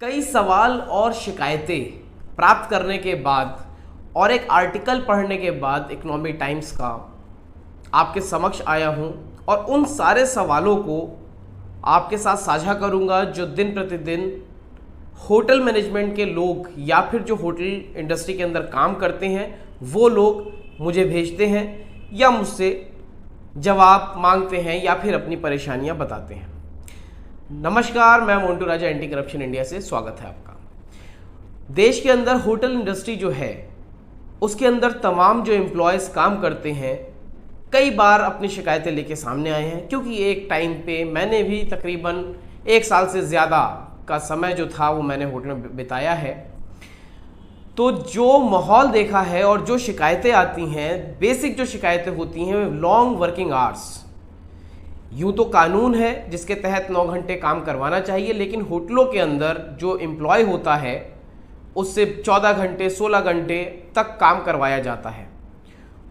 कई सवाल और शिकायतें प्राप्त करने के बाद और एक आर्टिकल पढ़ने के बाद इकोनॉमिक टाइम्स का आपके समक्ष आया हूं और उन सारे सवालों को आपके साथ साझा करूंगा जो दिन प्रतिदिन होटल मैनेजमेंट के लोग या फिर जो होटल इंडस्ट्री के अंदर काम करते हैं वो लोग मुझे भेजते हैं या मुझसे जवाब मांगते हैं या फिर अपनी परेशानियां बताते हैं। नमस्कार, मैं मोंटू राजा एंटी करप्शन इंडिया से स्वागत है आपका। देश के अंदर होटल इंडस्ट्री जो है उसके अंदर तमाम जो एम्प्लॉयज़ काम करते हैं कई बार अपनी शिकायतें लेके सामने आए हैं, क्योंकि एक टाइम पे मैंने भी तकरीबन 1 साल से ज़्यादा का समय जो था वो मैंने होटल में बिताया है। तो जो माहौल देखा है और जो शिकायतें आती हैं, बेसिक जो शिकायतें होती हैं लॉन्ग वर्किंग आवर्स। यूँ तो कानून है जिसके तहत 9 घंटे काम करवाना चाहिए, लेकिन होटलों के अंदर जो एम्प्लॉय होता है उससे 14 घंटे 16 घंटे तक काम करवाया जाता है।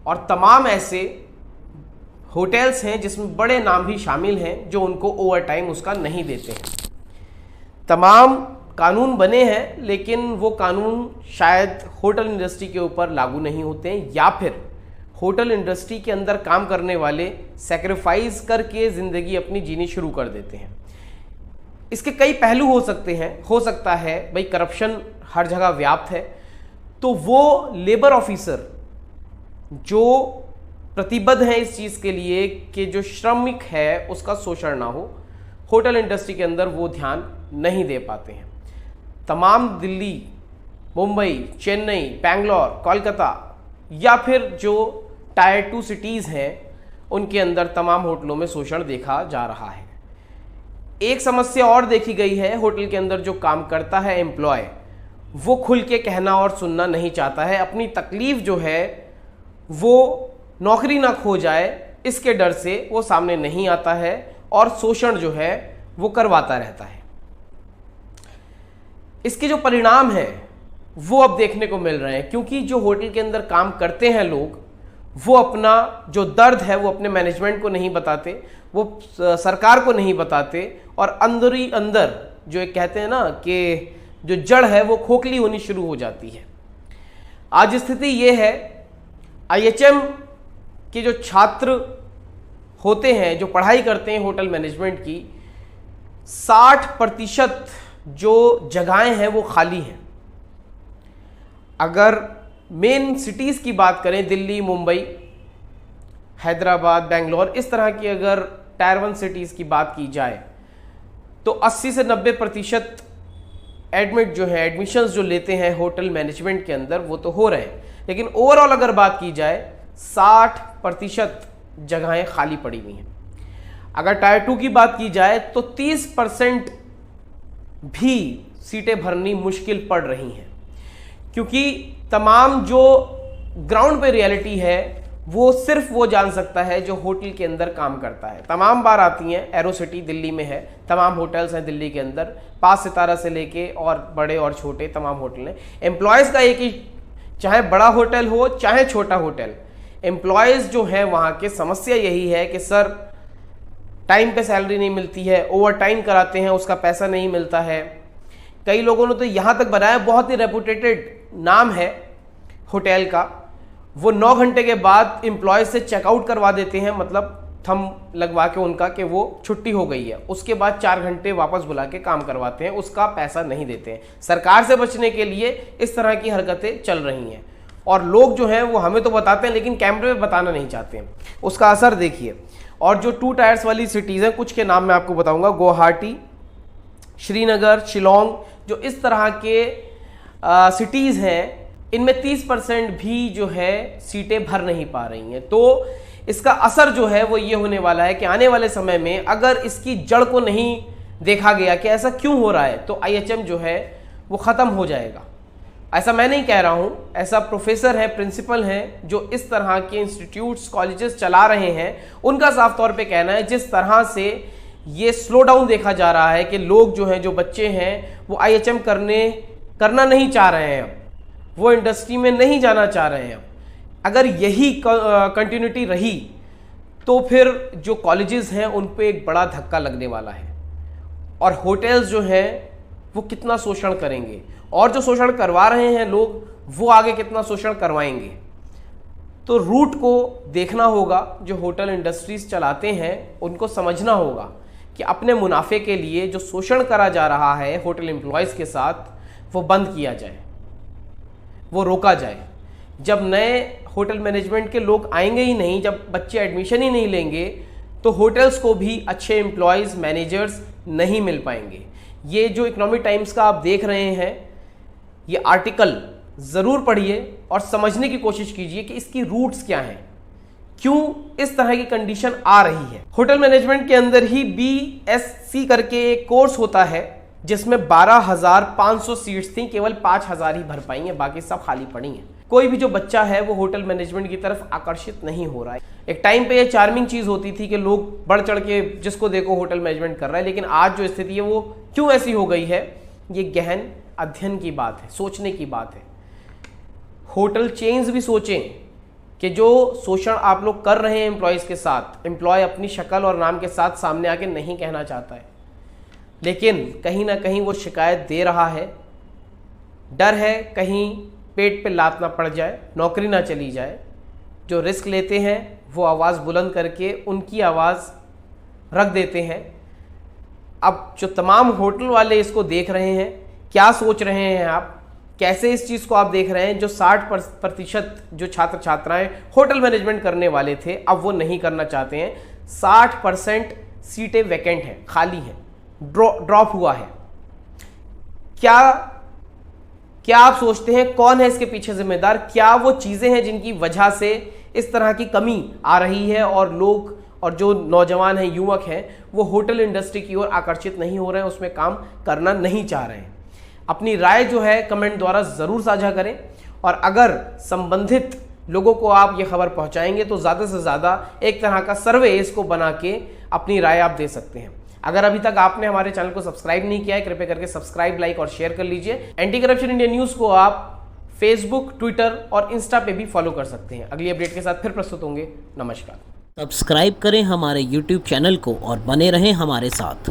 और तमाम ऐसे होटल्स हैं जिसमें बड़े नाम भी शामिल हैं जो उनको ओवर टाइम उसका नहीं देते हैं। तमाम कानून बने हैं लेकिन वो कानून शायद होटल इंडस्ट्री के ऊपर लागू नहीं होते हैं, या फिर होटल इंडस्ट्री के अंदर काम करने वाले सैक्रिफाइस करके ज़िंदगी अपनी जीनी शुरू कर देते हैं। इसके कई पहलू हो सकते हैं। हो सकता है भाई करप्शन हर जगह व्याप्त है, तो वो लेबर ऑफिसर जो प्रतिबद्ध हैं इस चीज़ के लिए कि जो श्रमिक है उसका शोषण ना हो, होटल इंडस्ट्री के अंदर वो ध्यान नहीं दे पाते हैं। तमाम दिल्ली, मुंबई, चेन्नई, बेंगलोर, कोलकाता या फिर जो टायर 2 सिटीज़ हैं उनके अंदर तमाम होटलों में शोषण देखा जा रहा है। एक समस्या और देखी गई है, होटल के अंदर जो काम करता है एम्प्लॉय वो खुल के कहना और सुनना नहीं चाहता है। अपनी तकलीफ जो है वो नौकरी ना खो जाए इसके डर से वो सामने नहीं आता है और शोषण जो है वो करवाता रहता है। इसके जो परिणाम हैं वो अब देखने को मिल रहे हैं, क्योंकि जो होटल के अंदर काम करते हैं लोग वो अपना जो दर्द है वो अपने मैनेजमेंट को नहीं बताते, वो सरकार को नहीं बताते, और अंदर ही अंदर जो एक कहते हैं ना कि जो जड़ है वो खोखली होनी शुरू हो जाती है। आज स्थिति ये है, IHM के जो छात्र होते हैं जो पढ़ाई करते हैं होटल मैनेजमेंट की, 60% जो जगहें हैं वो खाली हैं। अगर मेन सिटीज़ की बात करें, दिल्ली, मुंबई, हैदराबाद, बेंगलोर, इस तरह की अगर टायर 1 सिटीज़ की बात की जाए तो 80 से 90% एडमिट जो है एडमिशन्स जो लेते हैं होटल मैनेजमेंट के अंदर वो तो हो रहे हैं, लेकिन ओवरऑल अगर बात की जाए 60% जगहें खाली पड़ी हुई हैं। अगर टायर 2 की बात की जाए तो 30% भी सीटें भरनी मुश्किल पड़ रही हैं, क्योंकि तमाम जो ग्राउंड पे रियलिटी है वो सिर्फ वो जान सकता है जो होटल के अंदर काम करता है। तमाम बार आती हैं, एरो सिटी दिल्ली में है, तमाम होटल्स हैं दिल्ली के अंदर, 5 सितारा से लेके और बड़े और छोटे तमाम होटल हैं। एम्प्लॉयज़ का एक ही, चाहे बड़ा होटल हो चाहे छोटा होटल, एम्प्लॉयज़ जो हैं वहाँ के समस्या यही है कि सर टाइम पे सैलरी नहीं मिलती है, ओवर टाइम कराते हैं उसका पैसा नहीं मिलता है। कई लोगों ने तो यहाँ तक बनाया, बहुत ही रेपुटेटेड नाम है होटल का, वो 9 घंटे के बाद एम्प्लॉय से चेकआउट करवा देते हैं, मतलब थंब लगवा के उनका कि वो छुट्टी हो गई है, उसके बाद 4 घंटे वापस बुला के काम करवाते हैं, उसका पैसा नहीं देते हैं। सरकार से बचने के लिए इस तरह की हरकतें चल रही हैं और लोग जो हैं वो हमें तो बताते हैं लेकिन कैमरे में बताना नहीं चाहते हैं। उसका असर देखिए। और जो 2 टायर्स वाली सिटीज़ हैं, कुछ के नाम मैं आपको बताऊंगा, गुवाहाटी, श्रीनगर, शिलोंग, जो इस तरह के सिटीज़ हैं, इनमें 30% भी जो है सीटें भर नहीं पा रही हैं। तो इसका असर जो है वो ये होने वाला है कि आने वाले समय में अगर इसकी जड़ को नहीं देखा गया कि ऐसा क्यों हो रहा है तो IHM जो है वो ख़त्म हो जाएगा। ऐसा मैं नहीं कह रहा हूँ, ऐसा प्रोफेसर हैं, प्रिंसिपल हैं जो इस तरह के इंस्टीट्यूट्स, कॉलेजेस चला रहे हैं, उनका साफ तौर पे कहना है। जिस तरह से ये स्लो डाउन देखा जा रहा है कि लोग जो हैं, जो बच्चे हैं वो IHM करना नहीं चाह रहे हैं, वो इंडस्ट्री में नहीं जाना चाह रहे हैं। अगर यही कंटिन्यूटी रही तो फिर जो कॉलेजेस हैं उन पे एक बड़ा धक्का लगने वाला है और होटल्स जो हैं वो कितना शोषण करेंगे, और जो शोषण करवा रहे हैं लोग वो आगे कितना शोषण करवाएंगे। तो रूट को देखना होगा, जो होटल इंडस्ट्रीज चलाते हैं उनको समझना होगा कि अपने मुनाफे के लिए जो शोषण करा जा रहा है होटल एम्प्लॉयज़ के साथ वो बंद किया जाए, वो रोका जाए। जब नए होटल मैनेजमेंट के लोग आएंगे ही नहीं, जब बच्चे एडमिशन ही नहीं लेंगे, तो होटल्स को भी अच्छे एम्प्लॉयज़ मैनेजर्स नहीं मिल पाएंगे। ये जो इकोनॉमिक टाइम्स का आप देख रहे हैं, ये आर्टिकल ज़रूर पढ़िए और समझने की कोशिश कीजिए कि इसकी रूट्स क्या हैं, क्यों इस तरह की कंडीशन आ रही है। होटल मैनेजमेंट के अंदर ही BSc करके एक कोर्स होता है जिसमें 12,500 सीट्स थी, केवल 5,000 ही भर पाई हैं, बाकी सब खाली पड़ी हैं। कोई भी जो बच्चा है वो होटल मैनेजमेंट की तरफ आकर्षित नहीं हो रहा है। एक टाइम पे ये चार्मिंग चीज़ होती थी कि लोग बढ़ चढ़ के जिसको देखो होटल मैनेजमेंट कर रहा है, लेकिन आज जो स्थिति है वो क्यों ऐसी हो गई है, ये गहन अध्ययन की बात है, सोचने की बात है। होटल चेन्स भी सोचें कि जो शोषण आप लोग कर रहे हैं एम्प्लॉयज़ के साथ, एम्प्लॉय अपनी शक्ल और नाम के साथ सामने आके नहीं कहना चाहता है, लेकिन कहीं ना कहीं वो शिकायत दे रहा है। डर है कहीं पेट पे लात ना पड़ जाए, नौकरी ना चली जाए। जो रिस्क लेते हैं वो आवाज़ बुलंद करके उनकी आवाज़ रख देते हैं। अब जो तमाम होटल वाले इसको देख रहे हैं, क्या सोच रहे हैं आप, कैसे इस चीज़ को आप देख रहे हैं? जो 60% जो छात्र छात्राएं होटल मैनेजमेंट करने वाले थे अब वो नहीं करना चाहते हैं। 60% सीटें वैकेंट हैं, खाली हैं, ड्रॉप हुआ है। क्या आप सोचते हैं कौन है इसके पीछे जिम्मेदार? क्या वो चीज़ें हैं जिनकी वजह से इस तरह की कमी आ रही है और लोग और जो नौजवान हैं, युवक हैं, वो होटल इंडस्ट्री की ओर आकर्षित नहीं हो रहे हैं, उसमें काम करना नहीं चाह रहे हैं? अपनी राय जो है कमेंट द्वारा ज़रूर साझा करें, और अगर संबंधित लोगों को आप ये खबर पहुंचाएंगे तो ज़्यादा से ज़्यादा एक तरह का सर्वे इसको बना के अपनी राय आप दे सकते हैं। अगर अभी तक आपने हमारे चैनल को सब्सक्राइब नहीं किया है, कृपया करके सब्सक्राइब, लाइक और शेयर कर लीजिए। एंटी करप्शन इंडिया न्यूज़ को आप फेसबुक, ट्विटर और इंस्टा पे भी फॉलो कर सकते हैं। अगली अपडेट के साथ फिर प्रस्तुत होंगे। नमस्कार। सब्सक्राइब करें हमारे YouTube चैनल को और बने रहें हमारे साथ।